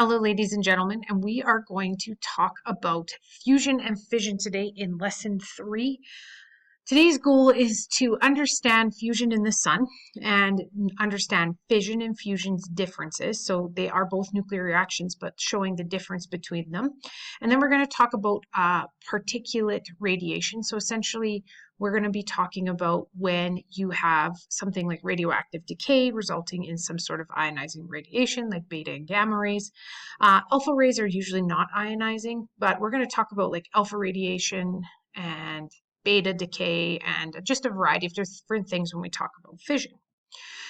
Hello, ladies and gentlemen, and we are going to talk about fusion and fission today in lesson 3. Today's goal is to understand fusion in the sun and understand fission and fusion's differences. So they are both nuclear reactions, but showing the difference between them. And then we're going to talk about particulate radiation. So essentially, we're going to be talking about when you have something like radioactive decay resulting in some sort of ionizing radiation like beta and gamma rays. Alpha rays are usually not ionizing, but we're going to talk about like alpha radiation and beta decay and just a variety of different things when we talk about fission.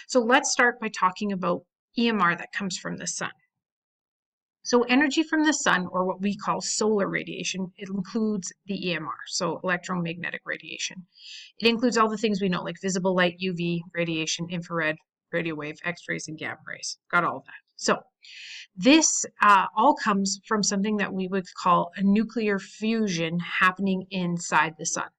So let's start by talking about EMR that comes from the sun. So energy from the sun, or what we call solar radiation, it includes the EMR, so electromagnetic radiation. It includes all the things we know, like visible light, UV radiation, infrared, radio wave, X-rays, and gamma rays. Got all of that. So this all comes from something that we would call a nuclear fusion happening inside the sun.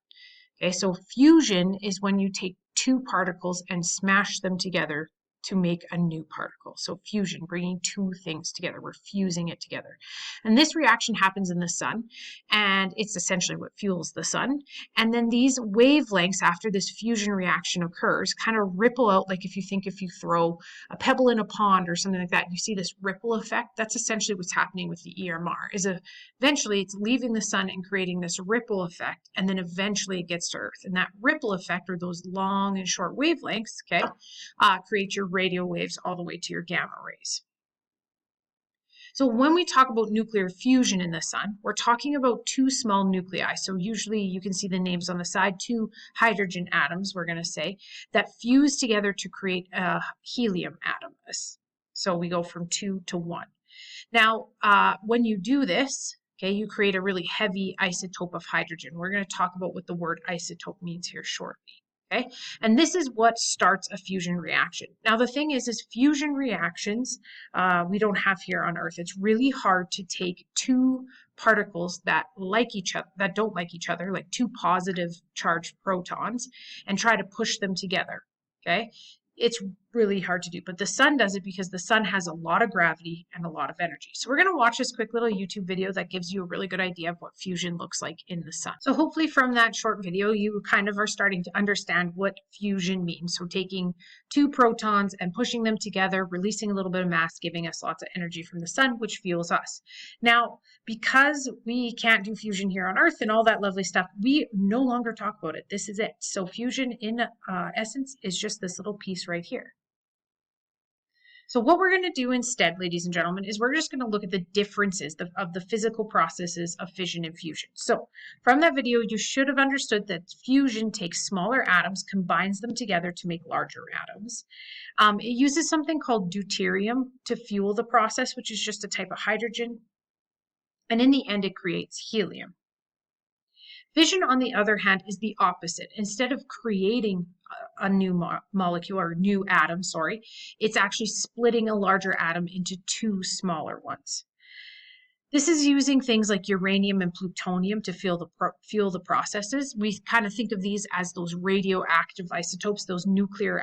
Okay, so fusion is when you take two particles and smash them together to make a new particle. So fusion, bringing two things together, we're fusing it together. And this reaction happens in the sun, and it's essentially what fuels the sun. And then these wavelengths after this fusion reaction occurs kind of ripple out, like if you throw a pebble in a pond or something like that, you see this ripple effect. That's essentially what's happening with the EMR, is eventually it's leaving the sun and creating this ripple effect, and then eventually it gets to Earth. And that ripple effect, or those long and short wavelengths, okay, create your radio waves all the way to your gamma rays. So when we talk about nuclear fusion in the sun, we're talking about two small nuclei. So usually you can see the names on the side, two hydrogen atoms, we're going to say, that fuse together to create a helium atom. So we go from 2 to 1. Now, when you do this, okay, you create a really heavy isotope of hydrogen. We're going to talk about what the word isotope means here shortly. Okay, and this is what starts a fusion reaction. Now, the thing is fusion reactions we don't have here on Earth. It's really hard to take two particles that like each other, that don't like each other, like two positive charged protons, and try to push them together. Okay, it's really hard to do, but the sun does it because the sun has a lot of gravity and a lot of energy. So we're going to watch this quick little YouTube video that gives you a really good idea of what fusion looks like in the sun. So hopefully from that short video, you kind of are starting to understand what fusion means. So taking two protons and pushing them together, releasing a little bit of mass, giving us lots of energy from the sun, which fuels us. Now, because we can't do fusion here on Earth and all that lovely stuff, we no longer talk about it. This is it. So fusion in essence is just this little piece right here. So what we're going to do instead, ladies and gentlemen, is we're just going to look at the differences of the physical processes of fission and fusion. So from that video, you should have understood that fusion takes smaller atoms, combines them together to make larger atoms. It uses something called deuterium to fuel the process, which is just a type of hydrogen. And in the end, it creates helium. Fission, on the other hand, is the opposite. Instead of creating a new molecule or new atom, it's actually splitting a larger atom into two smaller ones. This is using things like uranium and plutonium to fuel the processes. We kind of think of these as those radioactive isotopes, those nuclear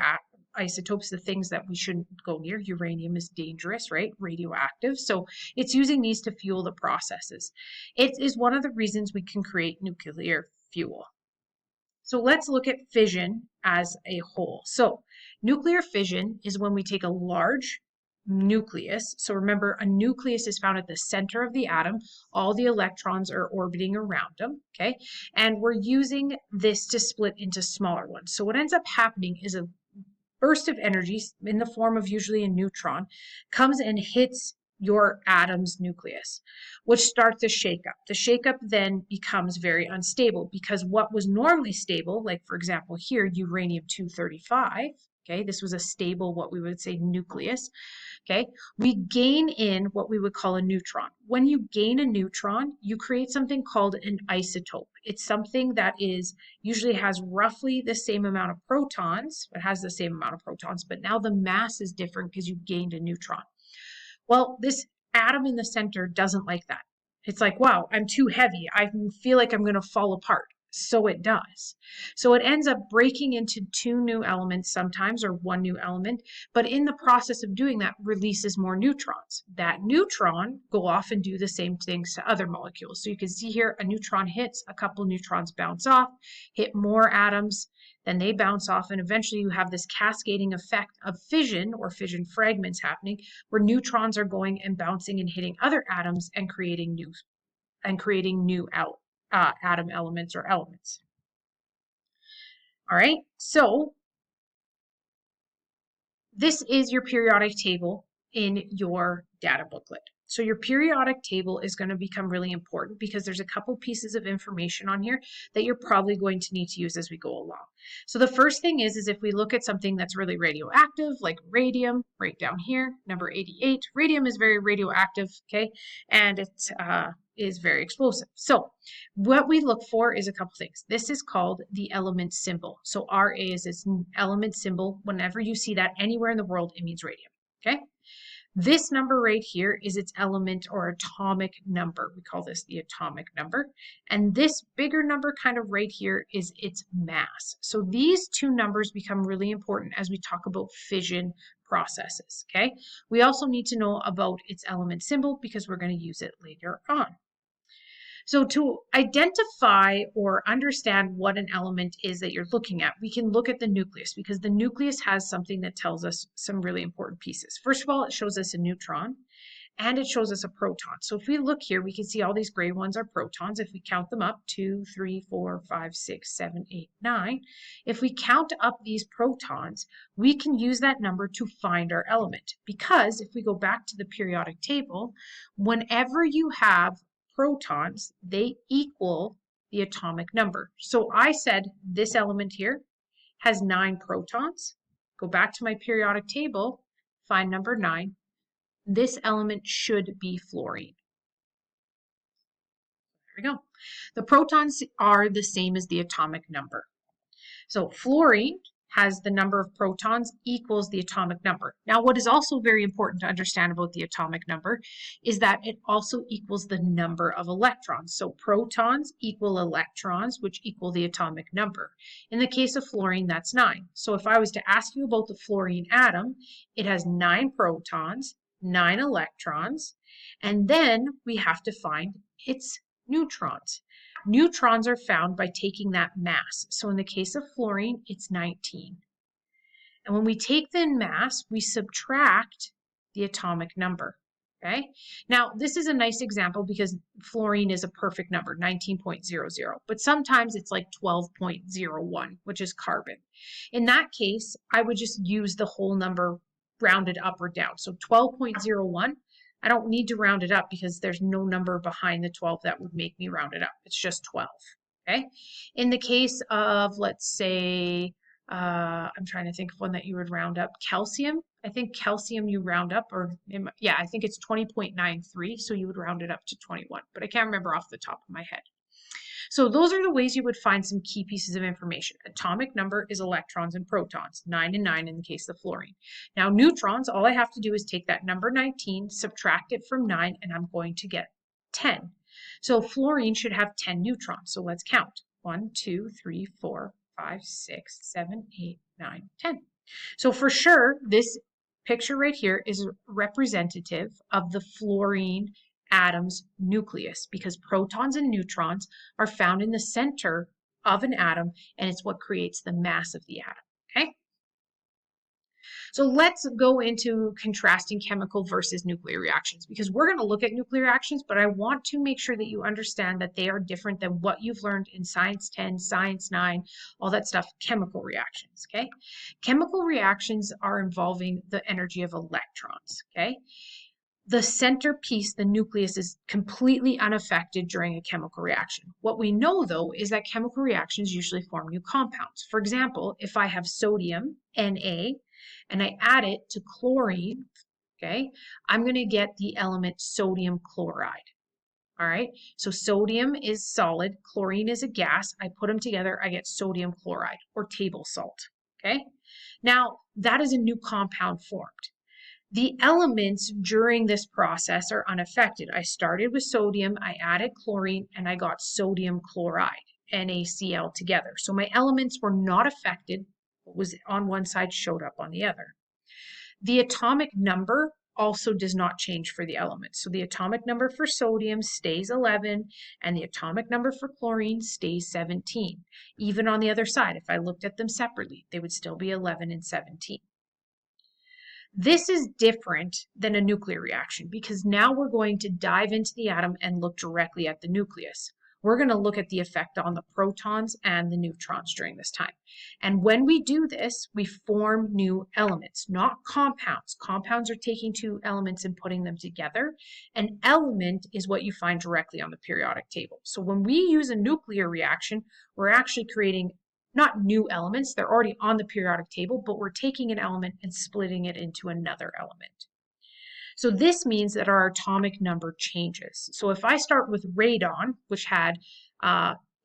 isotopes, the things that we shouldn't go near. Uranium is dangerous, right? Radioactive. So it's using these to fuel the processes. It is one of the reasons we can create nuclear fuel. So let's look at fission as a whole. So nuclear fission is when we take a large nucleus. So remember, a nucleus is found at the center of the atom. All the electrons are orbiting around them, okay? And we're using this to split into smaller ones. So what ends up happening is a burst of energy in the form of usually a neutron comes and hits your atom's nucleus, which starts a shakeup. The shakeup then becomes very unstable because what was normally stable, like for example here, uranium-235, okay, this was a stable, what we would say, nucleus, okay, we gain in what we would call a neutron. When you gain a neutron, you create something called an isotope. It's something that usually has roughly the same amount of protons. It has the same amount of protons, but now the mass is different because you gained a neutron. Well, this atom in the center doesn't like that. It's like, wow, I'm too heavy. I feel like I'm going to fall apart. So it does. So it ends up breaking into two new elements sometimes, or one new element, but in the process of doing that releases more neutrons. That neutron go off and do the same things to other molecules. So you can see here a neutron hits, a couple neutrons bounce off, hit more atoms, then they bounce off, and eventually you have this cascading effect of fission or fission fragments happening where neutrons are going and bouncing and hitting other atoms and creating new atom elements or elements. All right, so this is your periodic table in your data booklet. So your periodic table is going to become really important because there's a couple pieces of information on here that you're probably going to need to use as we go along. So the first thing is if we look at something that's really radioactive, like radium, right down here, number 88, radium is very radioactive, okay, and it is very explosive. So what we look for is a couple things. This is called the element symbol. So Ra is its element symbol. Whenever you see that anywhere in the world, it means radium, okay? This number right here is its element or atomic number. We call this the atomic number. And this bigger number kind of right here is its mass. So these two numbers become really important as we talk about fission processes, okay? We also need to know about its element symbol because we're going to use it later on. So to identify or understand what an element is that you're looking at, we can look at the nucleus because the nucleus has something that tells us some really important pieces. First of all, it shows us a neutron and it shows us a proton. So if we look here, we can see all these gray ones are protons. If we count them up, 2, 3, 4, 5, 6, 7, 8, 9. If we count up these protons, we can use that number to find our element. Because if we go back to the periodic table, whenever you have protons, they equal the atomic number. So I said this element here has 9 protons. Go back to my periodic table, find number 9. This element should be fluorine. There we go. The protons are the same as the atomic number. So fluorine has the number of protons equals the atomic number. Now, what is also very important to understand about the atomic number is that it also equals the number of electrons. So protons equal electrons, which equal the atomic number. In the case of fluorine, that's 9. So if I was to ask you about the fluorine atom, it has 9 protons, 9 electrons, and then we have to find its neutrons. Neutrons are found by taking that mass. So in the case of fluorine, it's 19. And when we take the mass, we subtract the atomic number, okay? Now, this is a nice example because fluorine is a perfect number, 19.00, but sometimes it's like 12.01, which is carbon. In that case, I would just use the whole number rounded up or down. So 12.01, I don't need to round it up because there's no number behind the 12 that would make me round it up. It's just 12, okay? In the case of, let's say, I'm trying to think of one that you would round up. Calcium, I think calcium you round up, or yeah, I think it's 20.93, so you would round it up to 21, but I can't remember off the top of my head. So those are the ways you would find some key pieces of information. Atomic number is electrons and protons, 9 and 9 in the case of fluorine. Now neutrons, all I have to do is take that number 19, subtract it from 9, and I'm going to get 10. So fluorine should have 10 neutrons. So let's count. 1, 2, 3, 4, 5, 6, 7, 8, 9, 10. So for sure, this picture right here is representative of the fluorine atom's nucleus because protons and neutrons are found in the center of an atom and it's what creates the mass of the atom, okay? So let's go into contrasting chemical versus nuclear reactions because we're going to look at nuclear reactions, but I want to make sure that you understand that they are different than what you've learned in Science 10, Science 9, all that stuff, chemical reactions, okay? Chemical reactions are involving the energy of electrons, okay? The centerpiece, the nucleus, is completely unaffected during a chemical reaction. What we know, though, is that chemical reactions usually form new compounds. For example, if I have sodium, Na, and I add it to chlorine, okay, I'm going to get the element sodium chloride. All right, so sodium is solid, chlorine is a gas. I put them together, I get sodium chloride or table salt, okay? Now, that is a new compound formed. The elements during this process are unaffected. I started with sodium, I added chlorine, and I got sodium chloride. NaCl together. So my elements were not affected. What was on one side showed up on the other. The atomic number also does not change for the elements. So the atomic number for sodium stays 11 and the atomic number for chlorine stays 17. Even on the other side, if I looked at them separately, they would still be 11 and 17. This is different than a nuclear reaction because now we're going to dive into the atom and look directly at the nucleus. We're going to look at the effect on the protons and the neutrons during this time. And when we do this, we form new elements, not compounds. Compounds are taking two elements and putting them together. An element is what you find directly on the periodic table. So when we use a nuclear reaction, we're actually creating not new elements, they're already on the periodic table, but we're taking an element and splitting it into another element. So this means that our atomic number changes. So if I start with radon, which had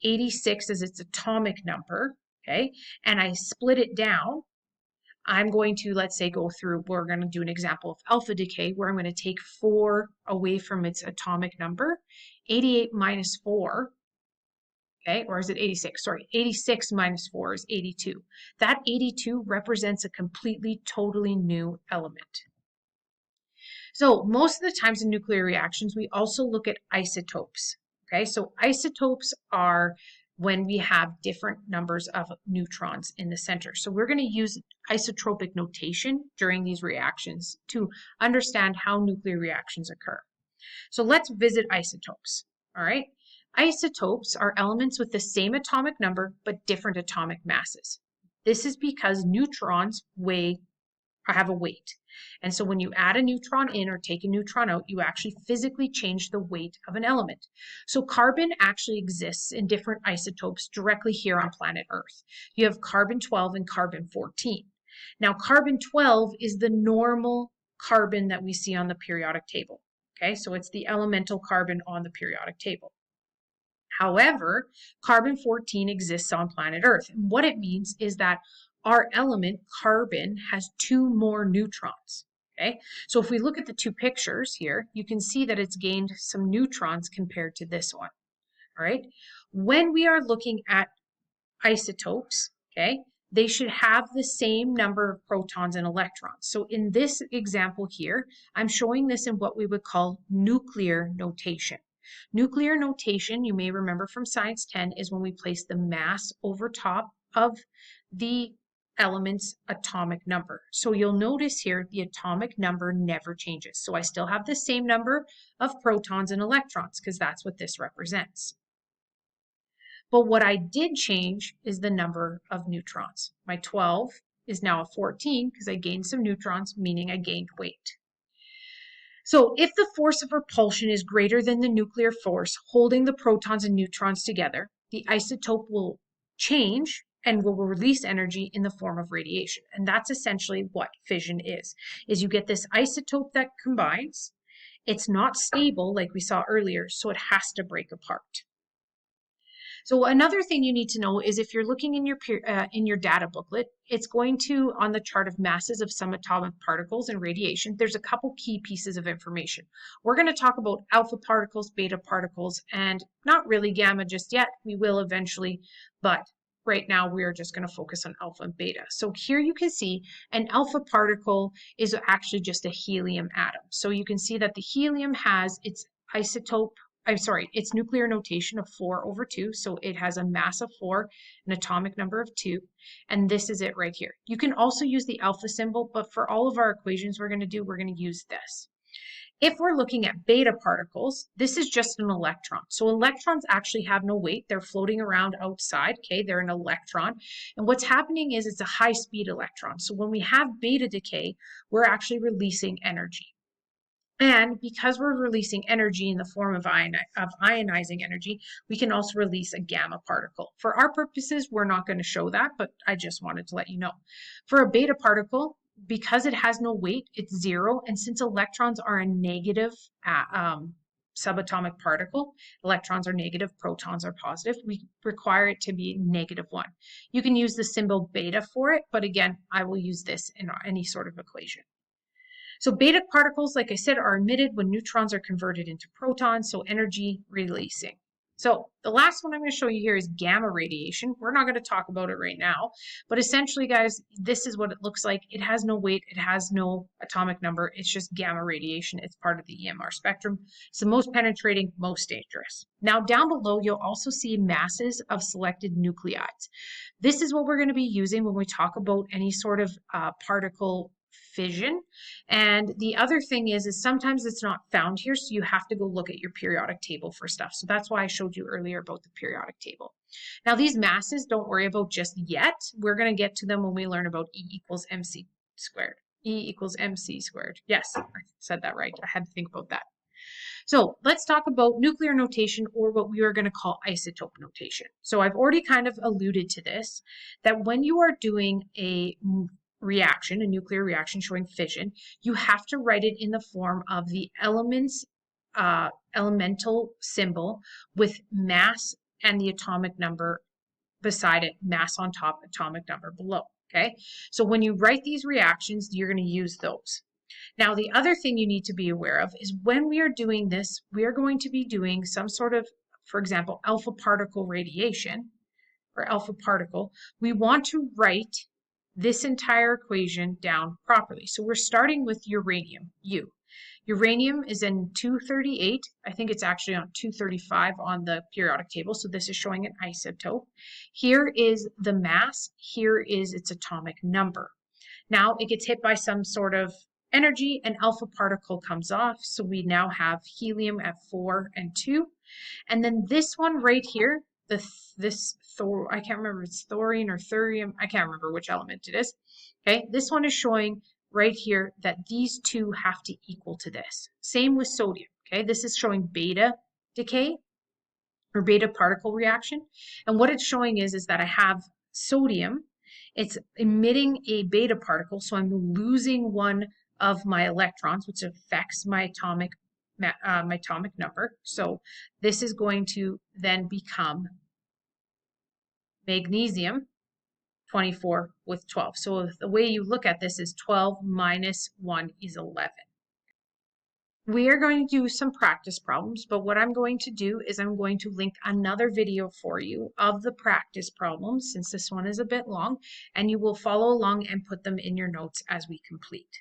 86 as its atomic number, okay, and I split it down, I'm going to, let's say, we're going to do an example of alpha decay where I'm going to take 4 away from its atomic number. 88 minus 4, okay, or is it 86? Sorry, 86 minus 4 is 82. That 82 represents a completely, totally new element. So most of the times in nuclear reactions, we also look at isotopes. Okay, so isotopes are when we have different numbers of neutrons in the center. So we're going to use isotropic notation during these reactions to understand how nuclear reactions occur. So let's visit isotopes. All right, isotopes are elements with the same atomic number but different atomic masses. This is because neutrons have a weight. And so when you add a neutron in or take a neutron out, you actually physically change the weight of an element. So carbon actually exists in different isotopes directly here on planet Earth. You have carbon-12 and carbon-14. Now carbon-12 is the normal carbon that we see on the periodic table. Okay, so it's the elemental carbon on the periodic table. However, carbon-14 exists on planet Earth. And what it means is that our element, carbon, has 2 more neutrons, okay? So if we look at the 2 pictures here, you can see that it's gained some neutrons compared to this one, all right? When we are looking at isotopes, okay, they should have the same number of protons and electrons. So in this example here, I'm showing this in what we would call nuclear notation. Nuclear notation, you may remember from Science 10, is when we place the mass over top of the element's atomic number. So you'll notice here the atomic number never changes. So I still have the same number of protons and electrons because that's what this represents. But what I did change is the number of neutrons. My 12 is now a 14 because I gained some neutrons, meaning I gained weight. So if the force of repulsion is greater than the nuclear force holding the protons and neutrons together, the isotope will change and will release energy in the form of radiation. And that's essentially what fission is you get this isotope that combines. It's not stable like we saw earlier, so it has to break apart. So another thing you need to know is if you're looking in your data booklet, it's going to, on the chart of masses of some atomic particles and radiation, there's a couple key pieces of information. We're going to talk about alpha particles, beta particles, and not really gamma just yet. We will eventually, but right now we are just going to focus on alpha and beta. So here you can see an alpha particle is actually just a helium atom. So you can see that the helium has its its nuclear notation of 4/2. So it has a mass of 4, an atomic number of 2, and this is it right here. You can also use the alpha symbol, but for all of our equations we're going to use this. If we're looking at beta particles, this is just an electron. So electrons actually have no weight. They're floating around outside, okay? They're an electron. And what's happening is it's a high-speed electron. So when we have beta decay, we're actually releasing energy. And because we're releasing energy in the form of ionizing energy, we can also release a gamma particle. For our purposes, we're not going to show that, but I just wanted to let you know. For a beta particle, because it has no weight, it's 0. And since electrons are a negative subatomic particle, electrons are negative, protons are positive, we require it to be -1. You can use the symbol beta for it, but again, I will use this in any sort of equation. So beta particles, like I said, are emitted when neutrons are converted into protons, so energy releasing. So the last one I'm going to show you here is gamma radiation. We're not going to talk about it right now, but essentially, guys, this is what it looks like. It has no weight. It has no atomic number. It's just gamma radiation. It's part of the EMR spectrum. It's the most penetrating, most dangerous. Now, down below, you'll also see masses of selected nuclides. This is what we're going to be using when we talk about any sort of particle fission. And the other thing is sometimes it's not found here, so you have to go look at your periodic table for stuff. So that's why I showed you earlier about the periodic table. Now these masses, don't worry about just yet. We're going to get to them when we learn about E equals mc squared. E equals mc squared. Yes, I said that right. I had to think about that. So let's talk about nuclear notation, or what we are going to call isotope notation. So I've already kind of alluded to this, that when you are doing a reaction, a nuclear reaction showing fission, you have to write it in the form of the element's elemental symbol with mass and the atomic number beside it, mass on top, atomic number below. Okay, so when you write these reactions, you're going to use those. Now, the other thing you need to be aware of is when we are doing this, we are going to be doing some sort of, for example, alpha particle radiation or alpha particle. We want to write this entire equation down properly. So we're starting with uranium, U. Uranium is in 238. I think it's actually on 235 on the periodic table. So this is showing an isotope. Here is the mass. Here is its atomic number. Now it gets hit by some sort of energy, an alpha particle comes off. So we now have helium at 4 and 2. And then this one right here, I can't remember if it's thorium or thurium. I can't remember which element it is. Okay, this one is showing right here that these two have to equal to this. Same with sodium. Okay, this is showing beta decay or beta particle reaction. And what it's showing is that I have sodium. It's emitting a beta particle, so I'm losing one of my electrons, which affects my atomic number. So this is going to then become magnesium 24 with 12. So the way you look at this is 12 minus 1 is 11. We are going to do some practice problems, but what I'm going to do is I'm going to link another video for you of the practice problems, since this one is a bit long, and you will follow along and put them in your notes as we complete.